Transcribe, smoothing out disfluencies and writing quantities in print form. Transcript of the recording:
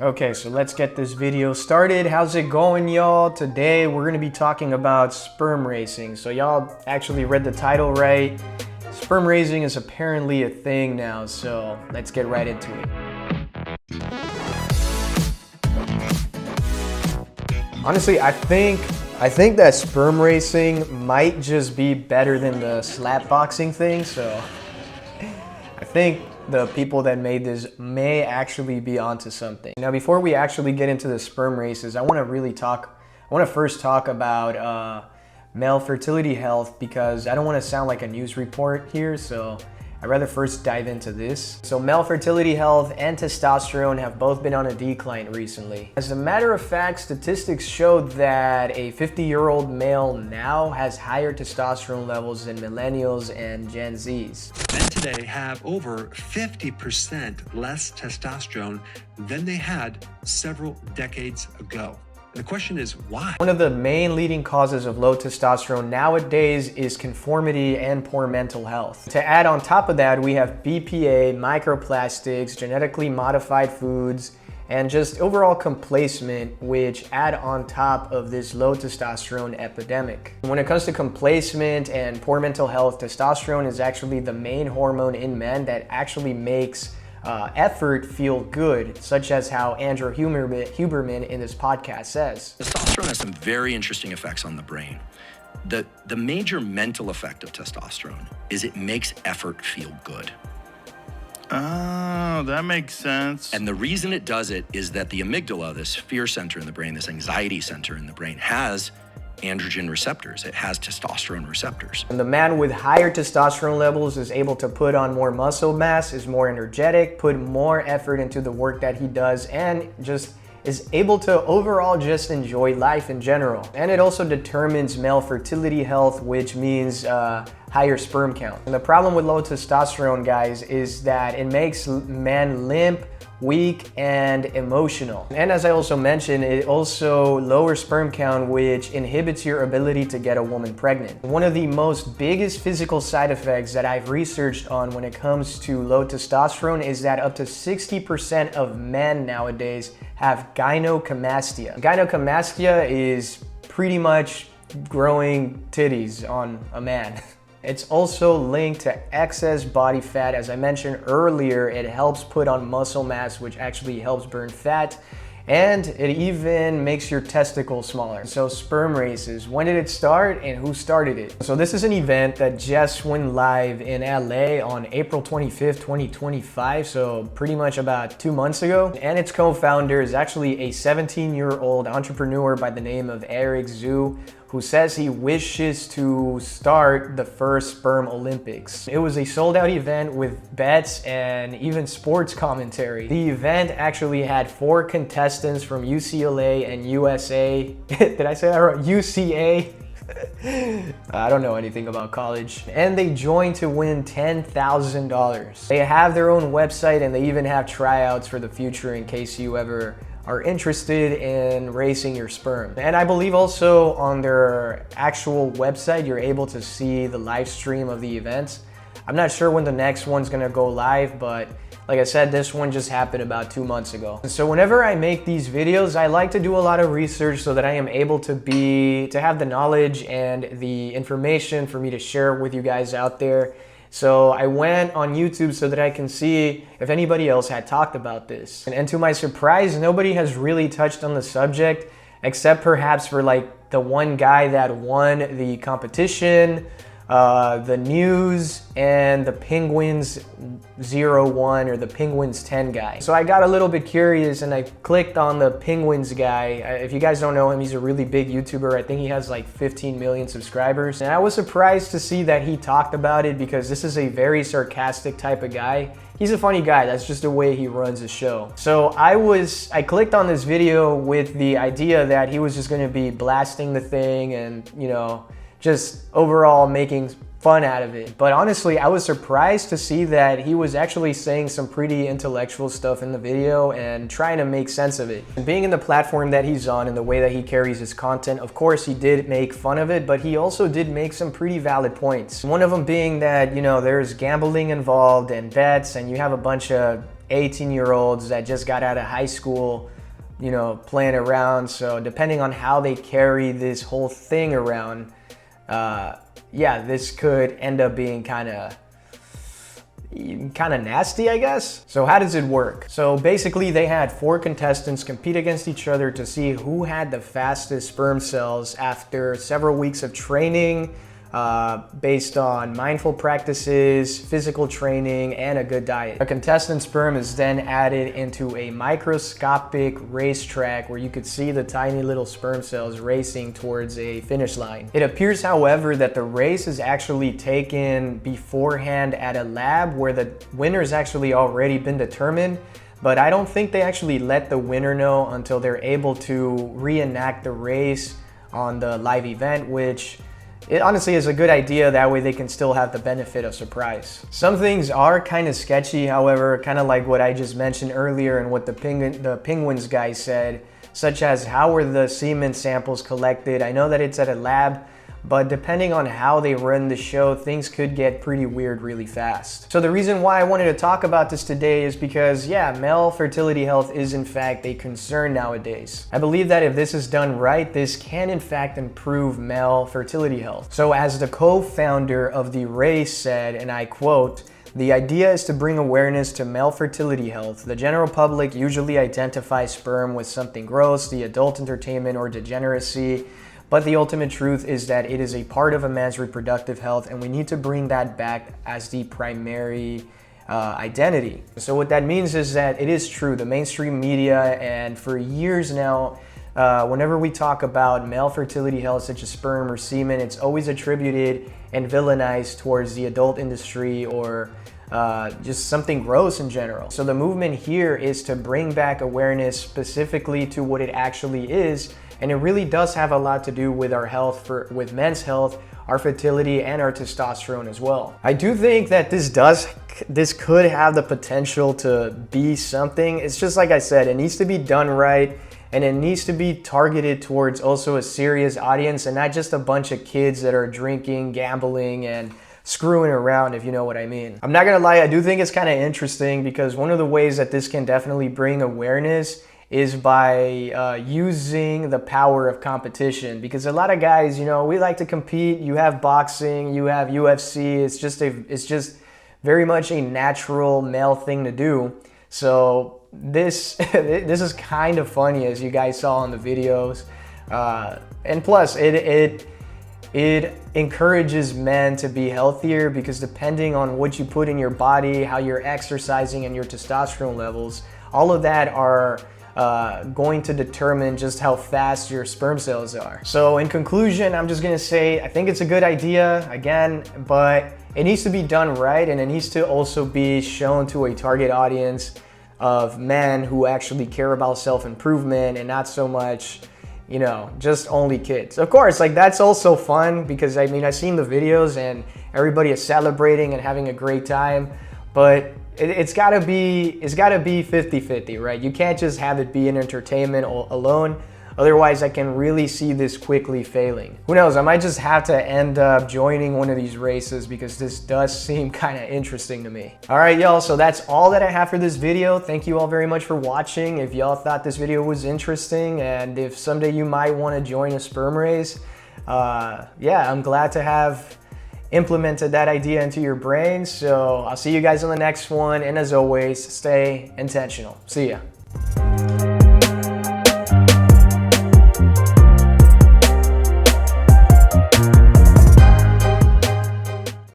Okay, so let's get this video started. How's it going, y'all? Today we're gonna be talking about sperm racing. So y'all actually read the title right. Sperm racing is apparently a thing now, so let's get right into it. Honestly, I think that sperm racing might just be better than the slap boxing thing, so I think the people that made this may actually be onto something. Now, before we actually get into the sperm races, I want to first talk about male fertility health, because I don't want to sound like a news report here, so I'd rather first dive into this. So male fertility health and testosterone have both been on a decline recently. As a matter of fact, statistics show that a 50-year-old male now has higher testosterone levels than millennials and Gen Zs. Men today have over 50% less testosterone than they had several decades ago. The question is why? One of the main leading causes of low testosterone nowadays is conformity and poor mental health. To add on top of that, we have BPA, microplastics, genetically modified foods, and just overall complacement, which add on top of this low testosterone epidemic. When it comes to complacement and poor mental health, testosterone is actually the main hormone in men that actually makes effort feel good, such as how Andrew Huberman in this podcast says. Testosterone has some very interesting effects on the brain. The major mental effect of testosterone is it makes effort feel good. Oh, that makes sense. And the reason it does it is that the amygdala, this fear center in the brain, this anxiety center in the brain, has androgen receptors. It has testosterone receptors. And the man with higher testosterone levels is able to put on more muscle mass, is more energetic, put more effort into the work that he does, and just is able to overall just enjoy life in general. And it also determines male fertility health, which means higher sperm count. And the problem with low testosterone, guys, is that it makes men limp, weak, and emotional. And as I also mentioned, it also lowers sperm count, which inhibits your ability to get a woman pregnant. One of the most biggest physical side effects that I've researched on when it comes to low testosterone is that up to 60% of men nowadays have gynecomastia. Gynecomastia is pretty much growing titties on a man. It's also linked to excess body fat. As I mentioned earlier, it helps put on muscle mass, which actually helps burn fat, and it even makes your testicles smaller. So sperm races, when did it start and who started it? So this is an event that just went live in LA on April 25th, 2025, so pretty much about 2 months ago. And its co-founder is actually a 17-year-old entrepreneur by the name of Eric Zhu, who says he wishes to start the first sperm Olympics. It was a sold-out event with bets and even sports commentary. The event actually had 4 contestants from UCLA and USA. Did I say that right? UCA? I don't know anything about college. And they joined to win $10,000. They have their own website, and they even have tryouts for the future in case you ever are interested in racing your sperm. And I believe also on their actual website, you're able to see the live stream of the events. I'm not sure when the next one's gonna go live, but like I said, this one just happened about 2 months ago. And so whenever I make these videos, I like to do a lot of research so that I am able to have the knowledge and the information for me to share with you guys out there. So I went on YouTube so that I can see if anybody else had talked about this. And to my surprise, nobody has really touched on the subject, except perhaps for like the one guy that won the competition, the news, and the Penguins 01 or the Penguins 10 guy. So I got a little bit curious and I clicked on the Penguins guy. If you guys don't know him, he's a really big YouTuber. I think he has like 15 million subscribers. And I was surprised to see that he talked about it, because this is a very sarcastic type of guy. He's a funny guy, that's just the way he runs his show. So I clicked on this video with the idea that he was just gonna be blasting the thing and, you know, just overall making fun out of it. But honestly, I was surprised to see that he was actually saying some pretty intellectual stuff in the video and trying to make sense of it. And being in the platform that he's on and the way that he carries his content, of course he did make fun of it, but he also did make some pretty valid points. One of them being that, you know, there's gambling involved and bets, and you have a bunch of 18-year-olds that just got out of high school, you know, playing around. So depending on how they carry this whole thing around, yeah, this could end up being kind of nasty, I guess. So how does it work? So basically they had 4 contestants compete against each other to see who had the fastest sperm cells after several weeks of training, based on mindful practices, physical training, and a good diet. A contestant's sperm is then added into a microscopic racetrack where you could see the tiny little sperm cells racing towards a finish line. It appears, however, that the race is actually taken beforehand at a lab where the winner's actually already been determined, but I don't think they actually let the winner know until they're able to reenact the race on the live event, which it honestly is a good idea. That way they can still have the benefit of surprise. Some things are kind of sketchy, however, kind of like what I just mentioned earlier and what the penguins guy said, such as how were the semen samples collected. I know that it's at a lab, but depending on how they run the show, things could get pretty weird really fast. So the reason why I wanted to talk about this today is because, yeah, male fertility health is in fact a concern nowadays. I believe that if this is done right, this can in fact improve male fertility health. So as the co-founder of the race said, and I quote, "The idea is to bring awareness to male fertility health. The general public usually identifies sperm with something gross, the adult entertainment, or degeneracy. But the ultimate truth is that it is a part of a man's reproductive health, and we need to bring that back as the primary identity." So what that means is that it is true, the mainstream media, and for years now, whenever we talk about male fertility health, such as sperm or semen, it's always attributed and villainized towards the adult industry or just something gross in general. So the movement here is to bring back awareness specifically to what it actually is. And it really does have a lot to do with our health, with men's health, our fertility, and our testosterone as well. I do think that this could have the potential to be something. It's just like I said, it needs to be done right, and it needs to be targeted towards also a serious audience and not just a bunch of kids that are drinking, gambling, and screwing around, if you know what I mean. I'm not gonna lie, I do think it's kind of interesting because one of the ways that this can definitely bring awareness is by using the power of competition, because a lot of guys, you know, we like to compete. You have boxing, you have UFC. It's just very much a natural male thing to do. So this this is kind of funny, as you guys saw in the videos, and plus it encourages men to be healthier, because depending on what you put in your body, how you're exercising, and your testosterone levels, all of that are going to determine just how fast your sperm cells are. So in conclusion, I'm just gonna say, I think it's a good idea, again, but it needs to be done right, and it needs to also be shown to a target audience of men who actually care about self-improvement and not so much, you know, just only kids. Of course, like that's also fun, because I mean, I've seen the videos and everybody is celebrating and having a great time, but it's gotta be 50-50, right? You can't just have it be an entertainment alone. Otherwise, I can really see this quickly failing. Who knows, I might just have to end up joining one of these races, because this does seem kind of interesting to me. All right, y'all, so that's all that I have for this video. Thank you all very much for watching. If y'all thought this video was interesting, and if someday you might want to join a sperm race, yeah, I'm glad to have implemented that idea into your brain. So I'll see you guys on the next one, and as always, stay intentional. See ya.